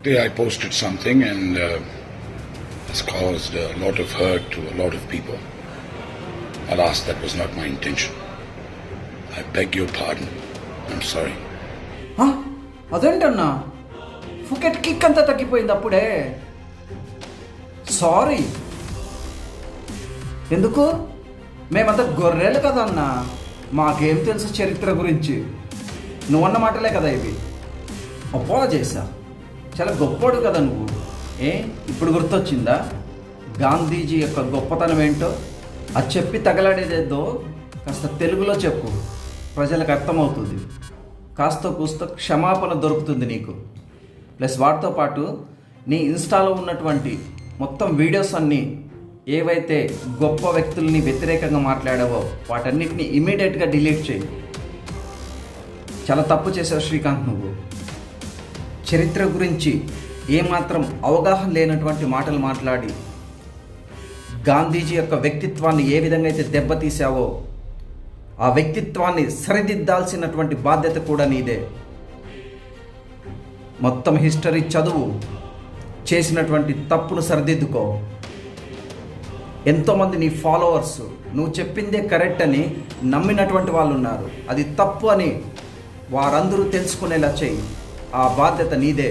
Today I posted something and it's caused a lot of hurt to a lot of people. Alas, that was not my intention. I beg your pardon. I'm sorry. అదేంటన్నా Phuket kick అంతా తగ్గిపోయింది అప్పుడే. Sorry. ఎందుకు? మేమంతా గొర్రెలు కదన్నా, మాకేం తెలుసు చరిత్ర గురించి. నువ్వన్న మాటలే కదా ఇవి. అపాలజైసా, చాలా గొప్పోడు కదా నువ్వు. ఇప్పుడు గుర్తొచ్చిందా గాంధీజీ యొక్క గొప్పతనం ఏంటో? అది చెప్పి తగలాడేదేదో కాస్త తెలుగులో చెప్పు, ప్రజలకు అర్థమవుతుంది. కాస్త కూస్త క్షమాపణ దొరుకుతుంది నీకు. ప్లస్ వాటితో పాటు నీ ఇన్స్టాలో ఉన్నటువంటి మొత్తం వీడియోస్ అన్నీ ఏవైతే గొప్ప వ్యక్తుల్ని వ్యతిరేకంగా మాట్లాడావో వాటన్నిటిని ఇమీడియట్గా డిలీట్ చేయి. చాలా తప్పు చేసావు శ్రీకాంత్. నువ్వు చరిత్ర గురించి ఏమాత్రం అవగాహన లేనటువంటి మాటలు మాట్లాడి గాంధీజీ యొక్క వ్యక్తిత్వాన్ని ఏ విధంగా అయితే దెబ్బతీసావో ఆ వ్యక్తిత్వాన్ని సరిదిద్దాల్సినటువంటి బాధ్యత కూడా నీదే. మొత్తం హిస్టరీ చదువు, చేసినటువంటి తప్పును సరిదిద్దుకో. ఎంతోమంది నీ ఫాలోవర్స్ నువ్వు చెప్పిందే కరెక్ట్ అని నమ్మినటువంటి వాళ్ళు ఉన్నారు. అది తప్పు అని వారందరూ తెలుసుకునేలా చెయ్యి. ఆ బాధ్యత నీదే.